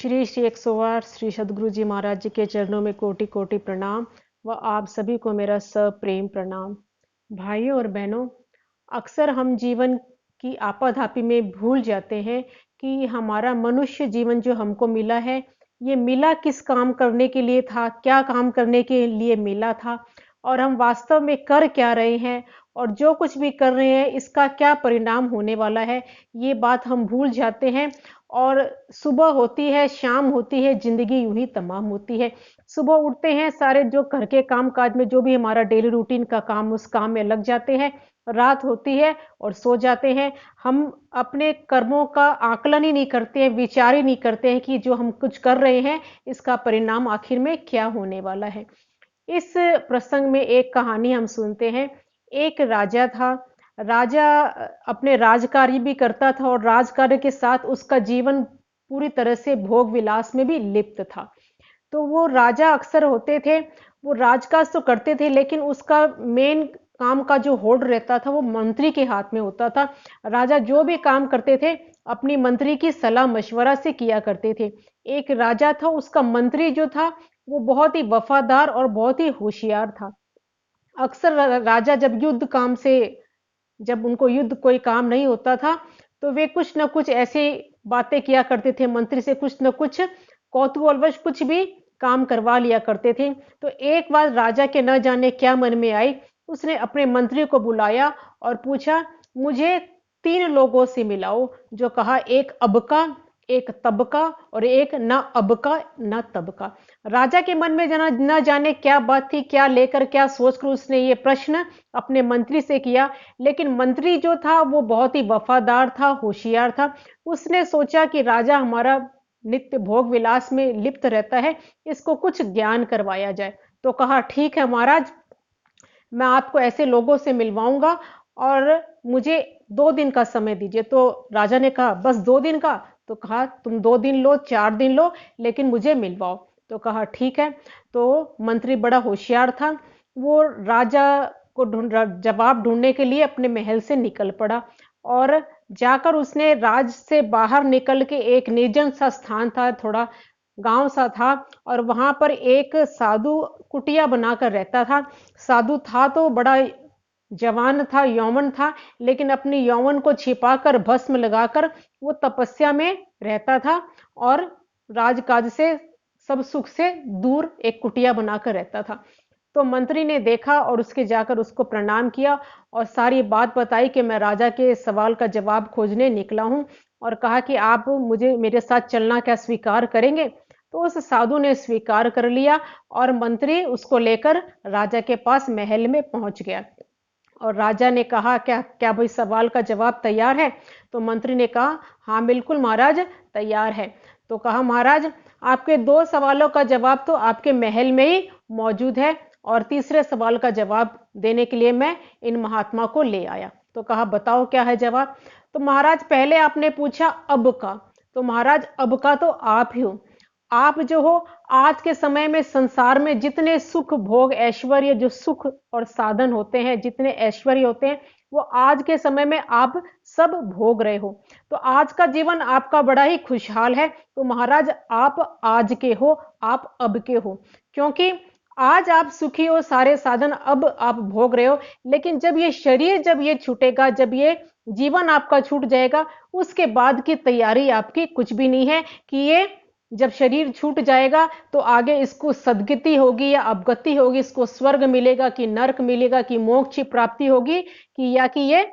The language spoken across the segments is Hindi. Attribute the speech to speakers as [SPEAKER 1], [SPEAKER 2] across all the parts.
[SPEAKER 1] श्री श्री 108 श्री सद्गुरु जी महाराज जी के चरणों में कोटि कोटि प्रणाम व आप सभी को मेरा सप्रेम प्रणाम। भाइयों और बहनों, अक्सर हम जीवन की आपाधापी में भूल जाते हैं कि हमारा मनुष्य जीवन जो हमको मिला है, ये मिला किस काम करने के लिए था, क्या काम करने के लिए मिला था और हम वास्तव में कर क्या रहे हैं और जो कुछ भी कर रहे हैं इसका क्या परिणाम होने वाला है, ये बात हम भूल जाते हैं। और सुबह होती है, शाम होती है, ज़िंदगी यूँ ही तमाम होती है। सुबह उठते हैं, सारे जो घर के काम-काज में जो भी हमारा डेली रूटीन का काम, उस काम में लग जाते हैं। रात होती है और सो जाते हैं। हम अपने कर्मों का आकलन ही नहीं करते हैं, विचार ही नहीं करते हैं कि जो हम कुछ कर रहे हैं, इसका परिणाम आखिर में क्या होने वाला है। इस प्रसंग में एक कहानी हम सुनते हैं। एक राजा था। राजा अपने राजकार्य भी करता था और राजकार्य के साथ उसका जीवन पूरी तरह से भोग विलास में भी लिप्त था। तो वो राजा अक्सर होते थे, वो राजकाज तो करते थे लेकिन उसका मेन काम का जो होल्ड रहता था वो मंत्री के हाथ में होता था। राजा जो भी काम करते थे अपनी मंत्री की सलाह मशवरा से किया करते थे। एक राजा था, उसका मंत्री जो था वो बहुत ही वफादार और बहुत ही होशियार था। अक्सर राजा जब उनको युद्ध कोई काम नहीं होता था तो वे कुछ न कुछ ऐसी बातें किया करते थे, मंत्री से कुछ न कुछ कौतूहलवश कुछ भी काम करवा लिया करते थे। तो एक बार राजा के न जाने क्या मन में आई, उसने अपने मंत्री को बुलाया और पूछा, मुझे 3 लोगों से मिलाओ। जो कहा, एक अब का, एक तब का और एक ना अब का ना तब का। राजा के मन में जना न जाने क्या बात थी, क्या लेकर क्या सोचकर उसने ये प्रश्न अपने मंत्री से किया। लेकिन मंत्री जो था वो बहुत ही वफादार था, होशियार था। उसने सोचा कि राजा हमारा नित्य भोग विलास में लिप्त रहता है, इसको कुछ ज्ञान करवाया जाए। तो कहा, ठीक है महाराज, मैं आपको ऐसे लोगों से मिलवाऊंगा और मुझे 2 दिन का समय दीजिए। तो राजा ने कहा, बस 2 दिन का? तो कहा, तुम 2 दिन लो, 4 दिन लो, लेकिन मुझे मिलवाओ। तो कहा, ठीक है। तो मंत्री बड़ा होशियार था, वो राजा को जवाब ढूंढने के लिए अपने महल से निकल पड़ा और जाकर उसने राज से बाहर निकल के एक निर्जन सा स्थान था, थोड़ा गांव सा था, और वहां पर एक साधु कुटिया बनाकर रहता था। साधु था तो बड़ा जवान था, यौवन था, लेकिन अपनी यौवन को छिपाकर भस्म लगाकर वो तपस्या में रहता था और राजकाज से, सब सुख से दूर एक कुटिया बनाकर रहता था। तो मंत्री ने देखा और उसके जाकर उसको प्रणाम किया और सारी बात बताई कि मैं राजा के सवाल का जवाब खोजने निकला हूं, और कहा कि आप मुझे मेरे साथ चलना क्या स्वीकार करेंगे? तो उस साधु ने स्वीकार कर लिया और मंत्री उसको लेकर राजा के पास महल में पहुंच गया। और राजा ने कहा, क्या क्या भाई सवाल का जवाब तैयार है? तो मंत्री ने कहा, हाँ बिल्कुल महाराज, तैयार है। तो कहा, महाराज, आपके 2 सवालों का जवाब तो आपके महल में ही मौजूद है और तीसरे सवाल का जवाब देने के लिए मैं इन महात्मा को ले आया। तो कहा, बताओ क्या है जवाब? तो महाराज, पहले आपने पूछा अब का, तो महाराज अब का तो आप ही हो। आप जो हो, आज के समय में संसार में जितने सुख भोग ऐश्वर्य, जो सुख और साधन होते हैं, जितने ऐश्वर्य होते हैं, वो आज के समय में आप सब भोग रहे हो। तो आज का जीवन आपका बड़ा ही खुशहाल है। तो महाराज, आप आज के हो, आप अब के हो, क्योंकि आज आप सुखी हो, सारे साधन अब आप भोग रहे हो। लेकिन जब ये शरीर, जब ये छूटेगा, जब ये जीवन आपका छूट जाएगा, उसके बाद की तैयारी आपकी कुछ भी नहीं है कि ये जब शरीर छूट जाएगा तो आगे इसको सदगति होगी या अवगति होगी, इसको स्वर्ग मिलेगा कि नरक मिलेगा, कि मोक्ष की प्राप्ति होगी, कि या कि ये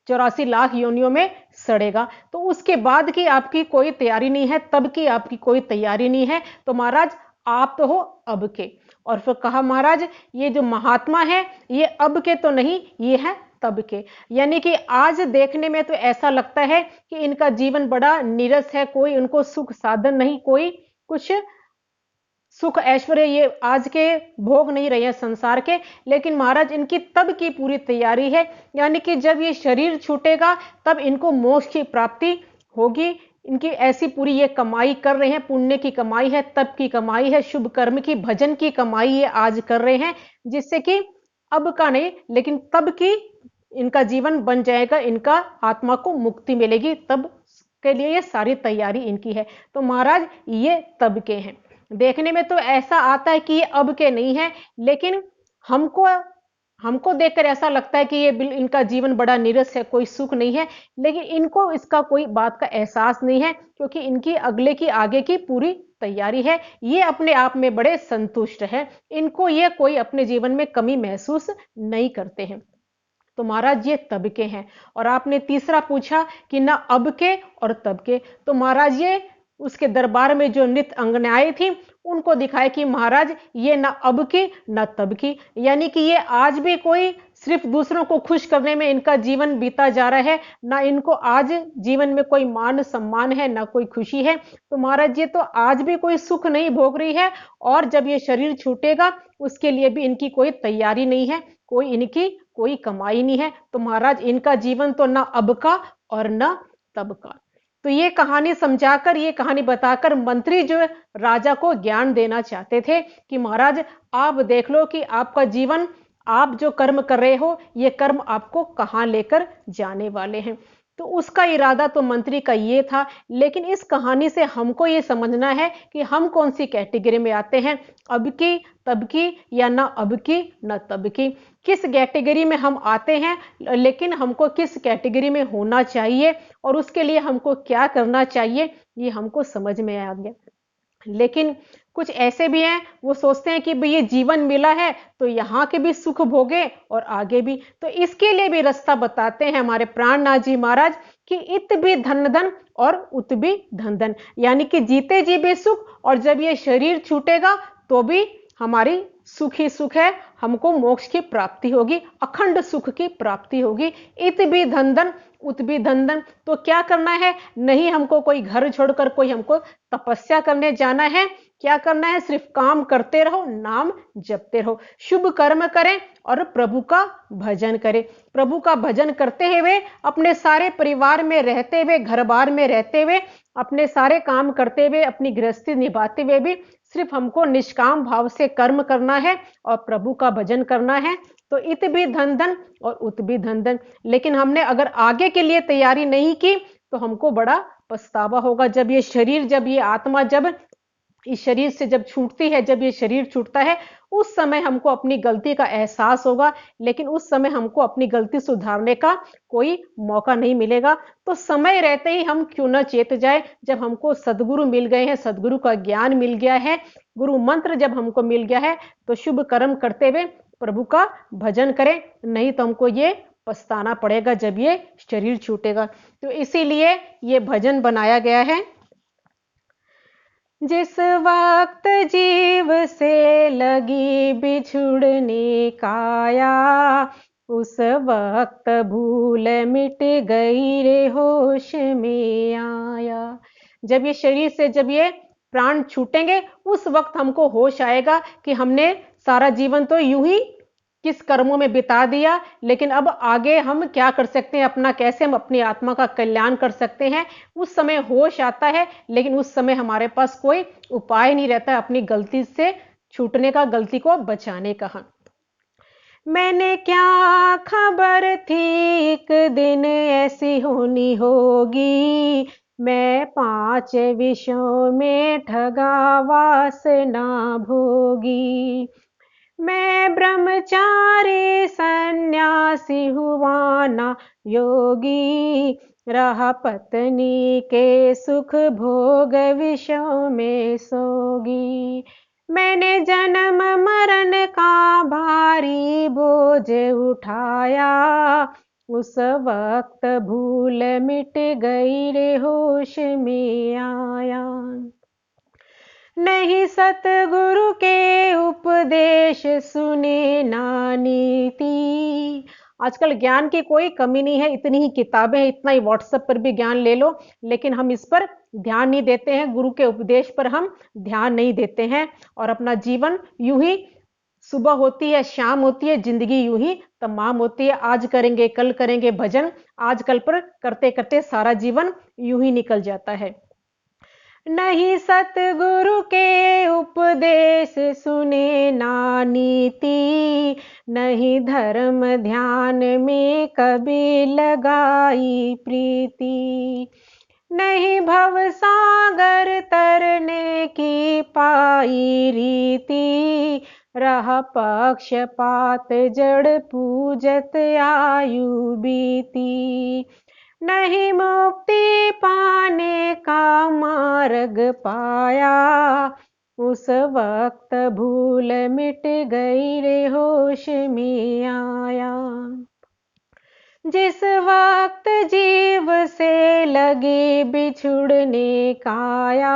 [SPEAKER 1] 84 लाख योनियों में सड़ेगा। तो उसके बाद की आपकी कोई तैयारी नहीं है, तब की आपकी कोई तैयारी नहीं है। तो महाराज, आप तो हो अब के। और फिर कहा, महाराज, ये जो महात्मा है ये अब के तो नहीं, ये है तब के। यानी कि आज देखने में तो ऐसा लगता है कि इनका जीवन बड़ा नीरस है, कोई उनको सुख साधन नहीं, कोई कुछ सुख ऐश्वर्य ये आज के भोग नहीं रहे हैं संसार के। लेकिन महाराज, इनकी तब की पूरी तैयारी है, यानी कि जब ये शरीर छूटेगा तब इनको मोक्ष की प्राप्ति होगी। इनकी ऐसी पूरी ये कमाई कर रहे हैं, पुण्य की कमाई है, तप की कमाई है, शुभ कर्म की, भजन की कमाई ये आज कर रहे हैं, जिससे कि अब का नहीं लेकिन तब की इनका जीवन बन जाएगा, इनका आत्मा को मुक्ति मिलेगी, तब के लिए ये सारी तैयारी इनकी है। तो महाराज ये तब के हैं। देखने में तो ऐसा आता है कि ये अब के नहीं है, लेकिन हमको हमको देखकर ऐसा लगता है कि ये इनका जीवन बड़ा नीरस है, कोई सुख नहीं है, लेकिन इनको इसका कोई बात का एहसास नहीं है, क्योंकि इनकी अगले की आगे की पूरी तैयारी है। ये अपने आप में बड़े संतुष्ट है, इनको ये कोई अपने जीवन में कमी महसूस नहीं करते हैं। तो महाराज ये तब के हैं। और आपने तीसरा पूछा कि ना अब के और तब के, तो महाराज ये उसके दरबार में जो नृत्य अंगनाएं थी उनको दिखाए कि महाराज ये ना अब की ना तब की, यानी कि ये आज भी कोई सिर्फ दूसरों को खुश करने में इनका जीवन बीता जा रहा है, ना इनको आज जीवन में कोई मान सम्मान है, ना कोई खुशी है। तो महाराज ये तो आज भी कोई सुख नहीं भोग रही है, और जब ये शरीर छूटेगा उसके लिए भी इनकी कोई तैयारी नहीं है, कोई इनकी कोई कमाई नहीं है। तो महाराज इनका जीवन तो ना अब का और ना तब का। तो ये कहानी समझाकर, ये कहानी बताकर मंत्री जो राजा को ज्ञान देना चाहते थे कि महाराज आप देख लो कि आपका जीवन, आप जो कर्म कर रहे हो, ये कर्म आपको कहां लेकर जाने वाले हैं। तो उसका इरादा तो मंत्री का ये था, लेकिन इस कहानी से हमको ये समझना है कि हम कौन सी कैटेगरी में आते हैं, अब की, तब की, या ना अब की ना तब की। किस कैटेगरी में हम आते हैं, लेकिन हमको किस कैटेगरी में होना चाहिए और उसके लिए हमको क्या करना चाहिए, ये हमको समझ में आ गया। लेकिन कुछ ऐसे भी हैं, वो सोचते हैं कि भाई ये जीवन मिला है तो यहाँ के भी सुख भोगे और आगे भी। तो इसके लिए भी रास्ता बताते हैं हमारे प्राणनाथ जी महाराज कि इत भी धन धन और उत भी धन धन, यानी कि जीते जी भी सुख, और जब ये शरीर छूटेगा तो भी हमारी सुख ही सुख है, हमको मोक्ष की प्राप्ति होगी, अखंड सुख की प्राप्ति होगी। इत भी धन धन उत भी धन धन। तो क्या करना है, नहीं हमको कोई घर छोड़कर कोई हमको तपस्या करने जाना है, क्या करना है, सिर्फ काम करते रहो, नाम जपते रहो, शुभ कर्म करें और प्रभु का भजन करें। प्रभु का भजन करते हुए, अपने सारे परिवार में रहते हुए, घर बार में रहते हुए, अपने सारे काम करते हुए, अपनी गृहस्थी निभाते हुए भी सिर्फ हमको निष्काम भाव से कर्म करना है और प्रभु का भजन करना है। तो इत भी धन धन और उत भी धन धन। लेकिन हमने अगर आगे के लिए तैयारी नहीं की तो हमको बड़ा पछतावा होगा। जब ये शरीर, जब ये आत्मा, जब इस शरीर से जब छूटती है, जब ये शरीर छूटता है, उस समय हमको अपनी गलती का एहसास होगा, लेकिन उस समय हमको अपनी गलती सुधारने का कोई मौका नहीं मिलेगा। तो समय रहते ही हम क्यों न चेत जाए। जब हमको सदगुरु मिल गए हैं, सदगुरु का ज्ञान मिल गया है, गुरु मंत्र जब हमको मिल गया है, तो शुभ कर्म करते हुए प्रभु का भजन करें, नहीं तो हमको ये पछताना पड़ेगा जब ये शरीर छूटेगा। तो इसीलिए ये भजन बनाया गया है। जिस वक्त जीव से लगी बिछुड़ने काया, उस वक्त भूल मिट गई रे होश में आया। जब ये शरीर से, जब ये प्राण छूटेंगे, उस वक्त हमको होश आएगा कि हमने सारा जीवन तो यूं ही किस कर्मों में बिता दिया, लेकिन अब आगे हम क्या कर सकते हैं, अपना कैसे हम अपनी आत्मा का कल्याण कर सकते हैं। उस समय होश आता है, लेकिन उस समय हमारे पास कोई उपाय नहीं रहता अपनी गलती से छूटने का, गलती को बचाने का। मैंने क्या खबर थी एक दिन ऐसी होनी होगी, मैं 5 विषयों में ठगा वासना भोगी। मैं ब्रह्मचारी सन्यासी हुआ ना योगी, रहा पत्नी के सुख भोग विषयों में सोगी। मैंने जन्म मरण का भारी बोझ उठाया, उस वक्त भूल मिट गई रे होश में आया। नहीं सतगुरु के उपदेश सुने ना नीति। आजकल ज्ञान की कोई कमी नहीं है, इतनी ही किताबें हैं, इतना ही व्हाट्सएप पर भी ज्ञान ले लो, लेकिन हम इस पर ध्यान नहीं देते हैं, गुरु के उपदेश पर हम ध्यान नहीं देते हैं, और अपना जीवन यूं ही, सुबह होती है, शाम होती है, जिंदगी यूं ही तमाम होती है। आज करेंगे, कल करेंगे भजन, आज कल पर करते करते सारा जीवन यूं ही निकल जाता है। नहीं सतगुरु के उपदेश सुने ना नीति, नहीं धर्म ध्यान में कभी लगाई प्रीति। नहीं भव सागर तरने की पाई रीति, रहा पक्षपात जड़ पूजत आयु बीती। नहीं मुक्ति पाने का मार्ग पाया, उस वक्त भूल मिट गई रे होश में आया। जिस वक्त जीव से लगी बिछुड़ने काया,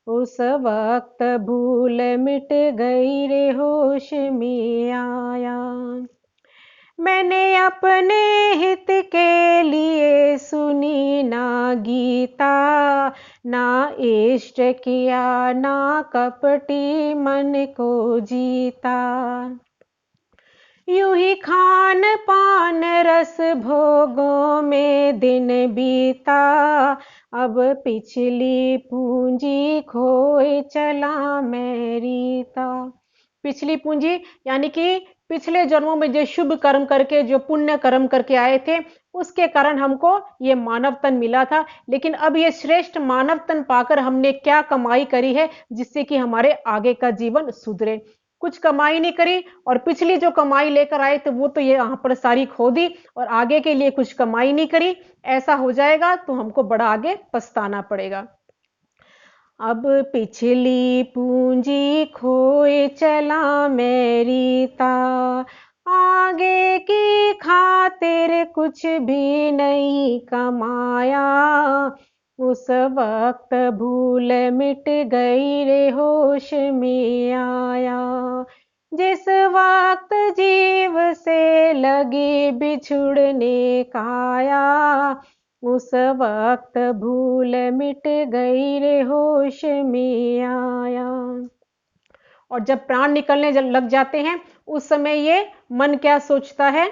[SPEAKER 1] उस वक्त भूल मिट गई रे होश में आया। मैंने अपने हित के लिए सुनी ना गीता, ना इष्ट किया ना कपटी मन को जीता। यूं ही खान पान रस भोगों में दिन बीता, अब पिछली पूंजी खोए चला मैं रीता। पिछली पूंजी यानी कि पिछले जन्मों में जो शुभ कर्म करके, जो पुण्य कर्म करके आए थे, उसके कारण हमको ये मानव तन मिला था। लेकिन अब ये श्रेष्ठ मानव तन पाकर हमने क्या कमाई करी है जिससे कि हमारे आगे का जीवन सुधरे। कुछ कमाई नहीं करी, और पिछली जो कमाई लेकर आए थे वो तो ये यहाँ पर सारी खो दी, और आगे के लिए कुछ कमाई नहीं करी। ऐसा हो जाएगा तो हमको बड़ा आगे पछताना पड़ेगा। अब पिछली पूंजी खोए चला मैं रीता, आगे की खातिर कुछ भी नहीं कमाया, उस वक्त भूल मिट गई रे होश में आया। जिस वक्त जीव से लगी बिछुड़ने काया, उस वक्त भूल मिट गई रे होश में आया। और जब प्राण निकलने लग जाते हैं उस समय ये मन क्या सोचता है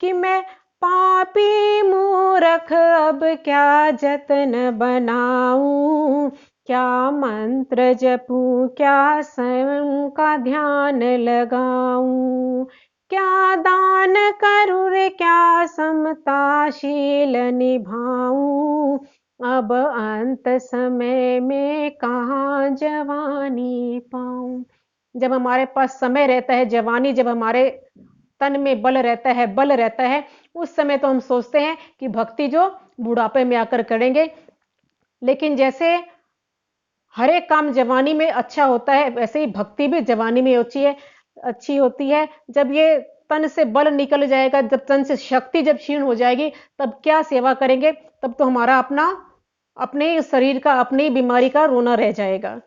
[SPEAKER 1] कि मैं पापी मूर्ख अब क्या जतन बनाऊं, क्या मंत्र जपूं, क्या स्वयं का ध्यान लगाऊं, क्या दान करूं रे क्या समताशील निभाऊं, अब अंत समय में कहाँ जवानी पाऊं। जब हमारे पास समय रहता है, जवानी जब हमारे तन में बल रहता है, बल रहता है, उस समय तो हम सोचते हैं कि भक्ति जो बुढ़ापे में आकर करेंगे। लेकिन जैसे हर एक काम जवानी में अच्छा होता है, वैसे ही भक्ति भी जवानी में अच्छी होती है। जब ये तन से बल निकल जाएगा, जब तन से शक्ति जब क्षीण हो जाएगी, तब क्या सेवा करेंगे? तब तो हमारा अपने शरीर का, अपनी बीमारी का रोना रह जाएगा।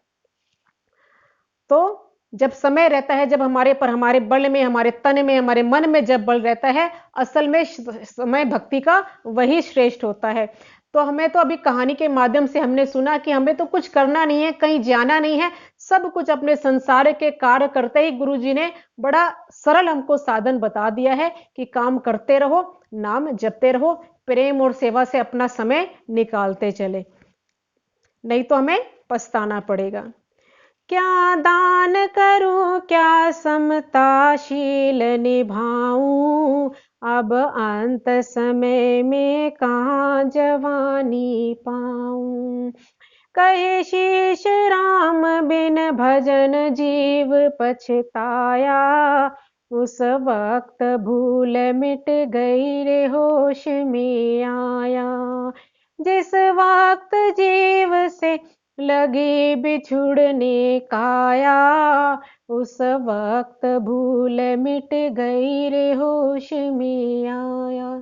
[SPEAKER 1] तो जब समय रहता है, जब हमारे पर, हमारे बल में, हमारे तन में, हमारे मन में जब बल रहता है, असल में समय भक्ति का वही श्रेष्ठ होता है। तो हमें तो अभी कहानी के माध्यम से हमने सुना कि हमें तो कुछ करना नहीं है, कहीं जाना नहीं है, सब कुछ अपने संसार के कार्य करते ही गुरुजी ने बड़ा सरल हमको साधन बता दिया है कि काम करते रहो, नाम जपते रहो, प्रेम और सेवा से अपना समय निकालते चले, नहीं तो हमें पछताना पड़ेगा। क्या दान करूं, क्या समताशील निभाऊं, अब अंत समय में कहाँ जवानी पाऊं। कहे शीश राम बिन भजन जीव पछताया, उस वक्त भूल मिट गई रे होश में आया। जिस वक्त जीव से लगी बिछुड़ने काया, उस वक्त भूल मिट गई रे होश में आया।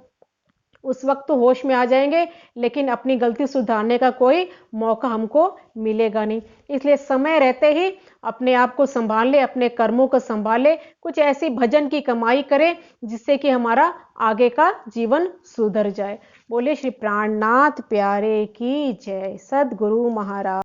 [SPEAKER 1] उस वक्त तो होश में आ जाएंगे, लेकिन अपनी गलती सुधारने का कोई मौका हमको मिलेगा नहीं। इसलिए समय रहते ही अपने आप को संभाल ले, अपने कर्मों को संभाल ले, कुछ ऐसी भजन की कमाई करें जिससे कि हमारा आगे का जीवन सुधर जाए। बोले श्री प्राणनाथ प्यारे की जय। सद्गुरु महाराज।